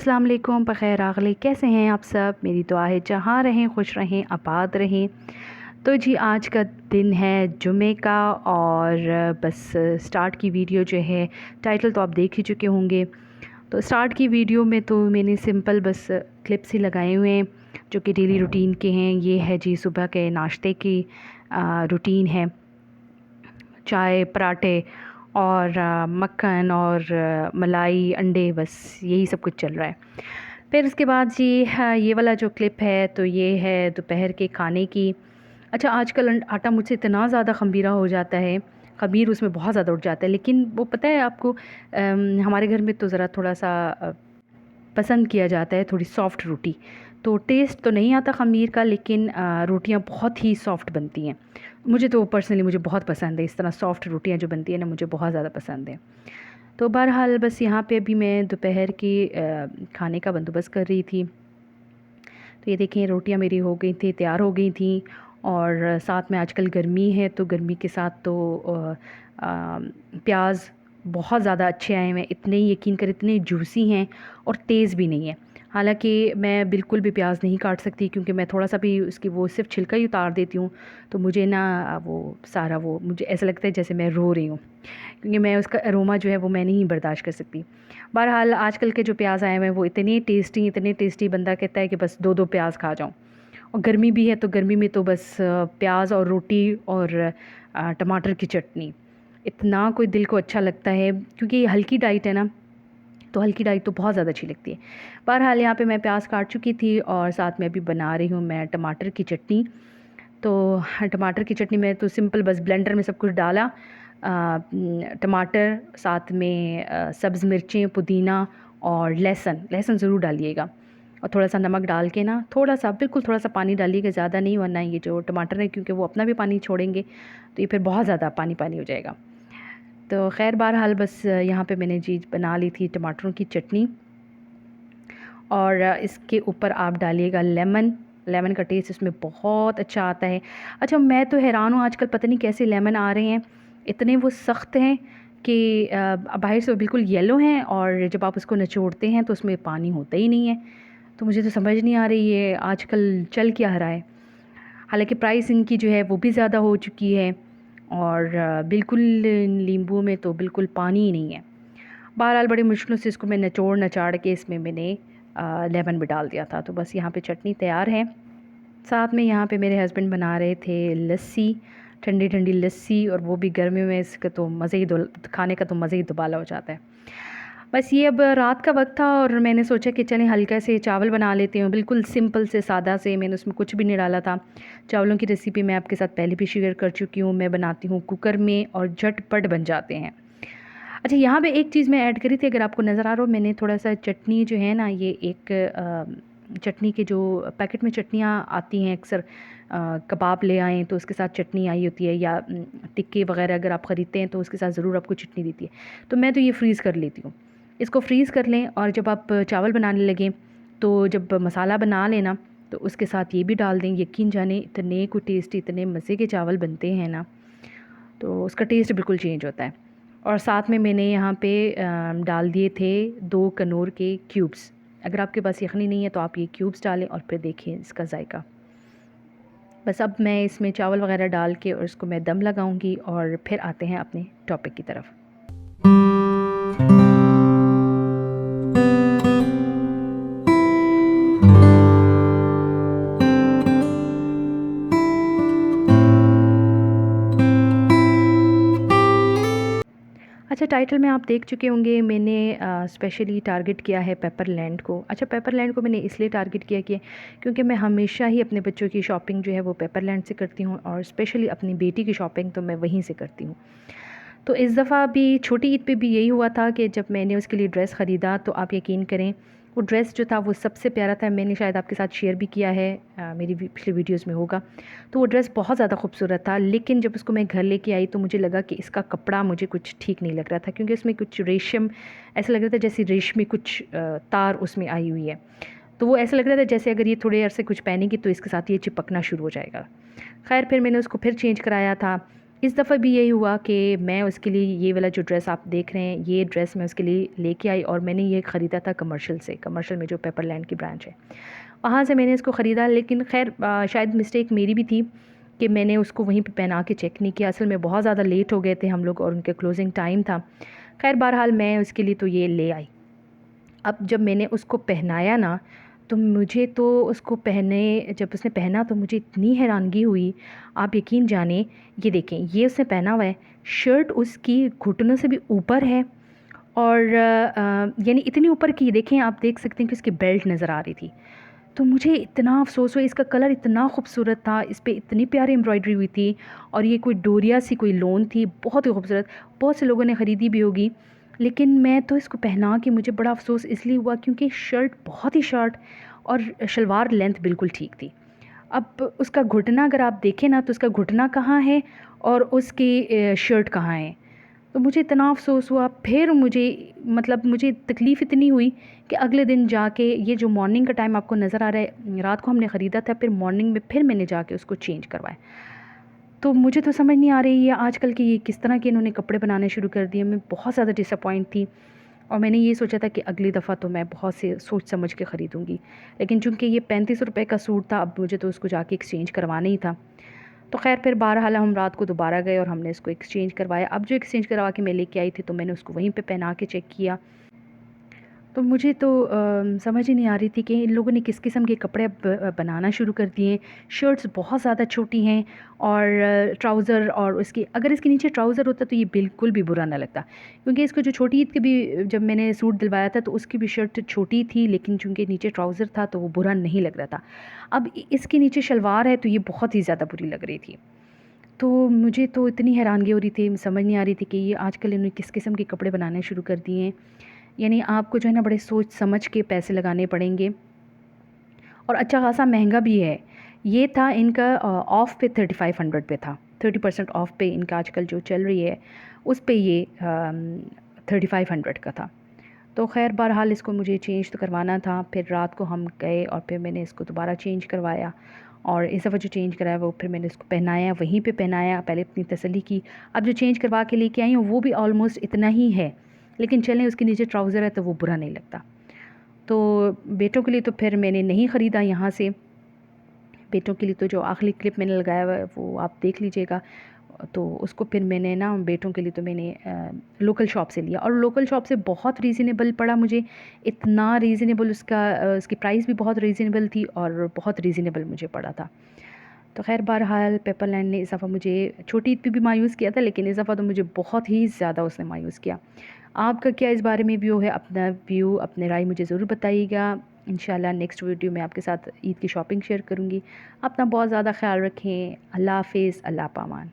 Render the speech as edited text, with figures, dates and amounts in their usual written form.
अस्सलाम वालेकुम, बख़ैर आगले कैसे हैं आप सब। मेरी दुआ है जहाँ रहें खुश रहें आबाद रहें। तो जी आज का दिन है जुमे का और बस स्टार्ट की वीडियो जो है, टाइटल तो आप देख ही चुके होंगे। तो स्टार्ट की वीडियो में तो मैंने सिंपल बस क्लिप्स ही लगाए हुए हैं जो कि डेली रूटीन के हैं। ये है जी सुबह के नाश्ते की रूटीन है, चाय पराठे और मक्खन और मलाई अंडे, बस यही सब कुछ चल रहा है। फिर उसके बाद जी हाँ, ये वाला जो क्लिप है तो ये है दोपहर के खाने की। अच्छा, आजकल आटा मुझसे इतना ज़्यादा ख़मीरा हो जाता है, ख़मीर उसमें बहुत ज़्यादा उठ जाता है, लेकिन वो पता है आपको हमारे घर में तो ज़रा थोड़ा सा पसंद किया जाता है थोड़ी सॉफ़्ट रोटी। तो टेस्ट तो नहीं आता ख़मीर का, लेकिन रोटियां बहुत ही सॉफ़्ट बनती हैं। मुझे तो पर्सनली मुझे बहुत पसंद है, इस तरह सॉफ़्ट रोटियां जो बनती हैं ना, मुझे बहुत ज़्यादा पसंद है। तो बहरहाल बस यहाँ पे अभी मैं दोपहर की खाने का बंदोबस्त कर रही थी। तो ये देखें रोटियां मेरी हो गई थी, तैयार हो गई थी। और साथ में आजकल गर्मी है, तो गर्मी के साथ तो प्याज बहुत ज़्यादा अच्छे आए हुए हैं। इतने यकीन कर इतने जूसी हैं और तेज़ भी नहीं है। हालांकि मैं बिल्कुल भी प्याज नहीं काट सकती, क्योंकि मैं थोड़ा सा भी उसकी वो सिर्फ छिलका ही उतार देती हूँ, तो मुझे ना वो सारा वो मुझे ऐसा लगता है जैसे मैं रो रही हूँ, क्योंकि मैं उसका अरोमा जो है वो मैं नहीं बर्दाश्त कर सकती। बहरहाल आजकल के जो प्याज आए हुए हैं वो इतने टेस्टी बंदा कहता है कि बस दो दो प्याज खा जाऊँ। और गर्मी भी है, तो गर्मी में तो बस प्याज और रोटी और टमाटर की चटनी, इतना कोई दिल को अच्छा लगता है, क्योंकि ये हल्की डाइट है ना, तो हल्की डाइट तो बहुत ज़्यादा अच्छी लगती है। बहरहाल यहाँ पे मैं प्याज काट चुकी थी और साथ में अभी बना रही हूँ मैं टमाटर की चटनी। तो टमाटर की चटनी में तो सिंपल बस ब्लेंडर में सब कुछ डाला, टमाटर, साथ में सब्ज़ मिर्चें, पुदीना और लहसुन ज़रूर डालिएगा, और थोड़ा सा नमक डाल के ना, थोड़ा सा बिल्कुल थोड़ा सा पानी डालिएगा, ज़्यादा नहीं, वरना ये जो टमाटर है क्योंकि वो अपना भी पानी छोड़ेंगे, तो ये फिर बहुत ज़्यादा पानी पानी हो जाएगा। तो खैर बहरहाल बस यहाँ पे मैंने चीज़ बना ली थी टमाटरों की चटनी। और इसके ऊपर आप डालिएगा लेमन का टेस्ट इसमें बहुत अच्छा आता है। अच्छा, मैं तो हैरान हूँ आजकल पता नहीं कैसे लेमन आ रहे हैं, इतने वो सख्त हैं कि बाहर से वो बिल्कुल येलो हैं और जब आप उसको निचोड़ते हैं तो उसमें पानी होता ही नहीं है। तो मुझे तो समझ नहीं आ रही है आजकल चल क्या रहा है। हालांकि प्राइस इनकी जो है वो भी ज़्यादा हो चुकी है, और बिल्कुल नींबू में तो बिल्कुल पानी ही नहीं है। बहरहाल बड़ी मुश्किलों से इसको मैं निचोड़ नचाड़ के इसमें मैंने लेमन भी डाल दिया था। तो बस यहाँ पे चटनी तैयार है। साथ में यहाँ पे मेरे हस्बैंड बना रहे थे लस्सी, ठंडी ठंडी लस्सी, और वो भी गर्मियों में इसका तो मज़े ही खाने का तो मज़े ही दुबाला हो जाता है। बस ये अब रात का वक्त था और मैंने सोचा कि चलें हल्का से चावल बना लेते हैं, बिल्कुल सिंपल से सादा से, मैंने उसमें कुछ भी नहीं डाला था। चावलों की रेसिपी मैं आपके साथ पहले भी शेयर कर चुकी हूँ। मैं बनाती हूँ कुकर में और झटपट बन जाते हैं। अच्छा, यहाँ पे एक चीज़ मैं ऐड करी थी, अगर आपको नज़र आ रहा हो, मैंने थोड़ा सा चटनी जो है ना, ये एक चटनी के जो पैकेट में चटनियाँ आती हैं अक्सर, कबाब ले आएँ तो उसके साथ चटनी आई होती है, या टिक्के वगैरह अगर आप ख़रीदते हैं तो उसके साथ ज़रूर आपको चटनी देती है। तो मैं तो ये फ्रीज़ कर लेती हूँ। इसको फ्रीज़ कर लें और जब आप चावल बनाने लगें, तो जब मसाला बना लेना तो उसके साथ ये भी डाल दें। यकीन जाने इतने को टेस्टी, इतने मज़े के चावल बनते हैं ना, तो उसका टेस्ट बिल्कुल चेंज होता है। और साथ में मैंने यहाँ पे डाल दिए थे 2 कनौर के क्यूब्स। अगर आपके पास यखनी नहीं है तो आप ये क्यूब्स डालें और फिर देखें इसका जायका। बस अब मैं इसमें चावल वगैरह डाल के और इसको मैं दम लगाऊंगी और फिर आते हैं अपने टॉपिक की तरफ। अच्छा, टाइटल में आप देख चुके होंगे, मैंने स्पेशली टारगेट किया है पेपरलैंड को। अच्छा, पेपरलैंड को मैंने इसलिए टारगेट किया कि क्योंकि मैं हमेशा ही अपने बच्चों की शॉपिंग जो है वो पेपरलैंड से करती हूँ, और स्पेशली अपनी बेटी की शॉपिंग तो मैं वहीं से करती हूँ। तो इस दफ़ा भी छोटी ईद पे भी यही हुआ था कि जब मैंने उसके लिए ड्रेस ख़रीदा, तो आप यकीन करें वो ड्रेस जो था वो सबसे प्यारा था। मैंने शायद आपके साथ शेयर भी किया है, मेरी पिछली वीडियोस में होगा। तो वो ड्रेस बहुत ज़्यादा खूबसूरत था, लेकिन जब उसको मैं घर लेके आई तो मुझे लगा कि इसका कपड़ा मुझे कुछ ठीक नहीं लग रहा था, क्योंकि उसमें कुछ रेशम, ऐसा लग रहा था जैसे रेशमी कुछ तार उसमें आई हुई है। तो वो ऐसा लग रहा था जैसे अगर ये थोड़े अरसे कुछ पहनेगी तो इसके साथ ये चिपकना शुरू हो जाएगा। खैर फिर मैंने उसको फिर चेंज कराया था, इस दफ़ा भी यही हुआ कि मैं उसके लिए ये वाला जो ड्रेस आप देख रहे हैं, ये ड्रेस मैं उसके लिए लेके आई और मैंने ये ख़रीदा था कमर्शियल से, कमर्शियल में जो पेपरलैंड की ब्रांच है, वहाँ से मैंने इसको ख़रीदा। लेकिन ख़ैर शायद मिस्टेक मेरी भी थी कि मैंने उसको वहीं पे पहना के चेक नहीं किया। असल में बहुत ज़्यादा लेट हो गए थे हम लोग और उनके क्लोजिंग टाइम था। ख़ैर बहरहाल मैं उसके लिए तो ये ले आई। अब जब मैंने उसको पहनाया ना, तो मुझे तो उसको पहने जब उसने पहना तो मुझे इतनी हैरानगी हुई, आप यकीन जानें। ये देखें, ये उसने पहना हुआ है, शर्ट उसकी घुटनों से भी ऊपर है और यानी इतनी ऊपर की, देखें आप देख सकते हैं कि उसकी बेल्ट नज़र आ रही थी। तो मुझे इतना अफ़सोस हुआ, इसका कलर इतना खूबसूरत था, इस पे इतनी प्यारी एम्ब्रॉयडरी हुई थी और ये कोई डोरिया सी कोई लोन थी, बहुत ही खूबसूरत। बहुत से लोगों ने ख़रीदी भी होगी, लेकिन मैं तो इसको पहना के मुझे बड़ा अफ़सोस इसलिए हुआ क्योंकि शर्ट बहुत ही शॉर्ट और शलवार लेंथ बिल्कुल ठीक थी। अब उसका घुटना अगर आप देखें ना, तो उसका घुटना कहाँ है और उसकी शर्ट कहाँ है। तो मुझे इतना अफ़सोस हुआ, फिर मुझे मतलब मुझे तकलीफ़ इतनी हुई कि अगले दिन जाके, ये जो मॉर्निंग का टाइम आपको नज़र आ रहा है, रात को हमने ख़रीदा था, फिर मॉर्निंग में फिर मैंने जाके उसको चेंज करवाया। तो मुझे तो समझ नहीं आ रही है आजकल के ये किस तरह के इन्होंने कपड़े बनाने शुरू कर दिए। मैं बहुत ज़्यादा डिसअपॉइंट थी और मैंने ये सोचा था कि अगली दफ़ा तो मैं बहुत से सोच समझ के ख़रीदूँगी। लेकिन चूँकि ये 35 रुपए का सूट था, अब मुझे तो उसको जाके एक्सचेंज करवाना ही था। तो ख़ैर फिर बहरहाल हम रात को दोबारा गए और हमने इसको एक्सचेंज करवाया। अब जो एक्सचेंज करवा के मैं लेके आई थी, तो मैंने उसको वहीं पे पहना के चेक किया। तो मुझे तो समझ ही नहीं आ रही थी कि इन लोगों ने किस किस्म के कपड़े अब बनाना शुरू कर दिए हैं। शर्ट्स बहुत ज़्यादा छोटी हैं और ट्राउज़र, और उसकी अगर इसके नीचे ट्राउज़र होता तो ये बिल्कुल भी बुरा ना लगता। क्योंकि इसको जो छोटी ईद के भी जब मैंने सूट दिलवाया था, तो उसकी भी शर्ट छोटी थी, लेकिन चूँकि नीचे ट्राउज़र था तो वो बुरा नहीं लग रहा था। अब इसके नीचे शलवार है तो ये बहुत ही ज़्यादा बुरी लग रही थी। तो मुझे तो इतनी हैरानगी हो रही थी, समझ नहीं आ रही थी कि ये आजकल इन्होंने किस किस्म के कपड़े बनाने शुरू कर दिए हैं। यानी आपको जो है ना बड़े सोच समझ के पैसे लगाने पड़ेंगे और अच्छा खासा महंगा भी है। ये था इनका ऑफ़ पे 3500 पे था, 30% ऑफ़ पे इनका आजकल जो चल रही है, उस पे ये 3500 का था। तो ख़ैर बहरहाल इसको मुझे चेंज तो करवाना था। फिर रात को हम गए और फिर मैंने इसको दोबारा चेंज करवाया और इस दफ़ा जो चेंज कराया वो फिर मैंने इसको पहनाया, वहीं पे पहनाया, पहले अपनी तसल्ली की। अब जो चेंज करवा के लेके आई हूँ वो भी ऑलमोस्ट इतना ही है, लेकिन चलें उसके नीचे ट्राउज़र है तो वो बुरा नहीं लगता। तो बेटों के लिए तो फिर मैंने नहीं ख़रीदा यहाँ से। बेटों के लिए तो जो आखिरी क्लिप मैंने लगाया हुआ है वो आप देख लीजिएगा। तो उसको फिर मैंने ना बेटों के लिए तो मैंने लोकल शॉप से लिया और लोकल शॉप से बहुत रीज़नेबल पड़ा मुझे। इतना रीज़नेबल उसका उसकी प्राइस भी बहुत रीज़नेबल थी और बहुत रीज़नेबल मुझे पड़ा था। तो ख़ैर बहरहाल पेपरलैंड ने इस दफ़ा मुझे छोटी ईद पे भी मायूस किया था, लेकिन इस दफ़ा तो मुझे बहुत ही ज़्यादा उसने मायूस किया। आपका क्या इस बारे में व्यू है? अपना व्यू, अपनी राय मुझे ज़रूर बताइएगा। इंशाल्लाह नेक्स्ट वीडियो में आपके साथ ईद की शॉपिंग शेयर करूँगी। अपना बहुत ज़्यादा ख़्याल रखें। अल्लाह हाफ़िज़, अल्लाह पामान।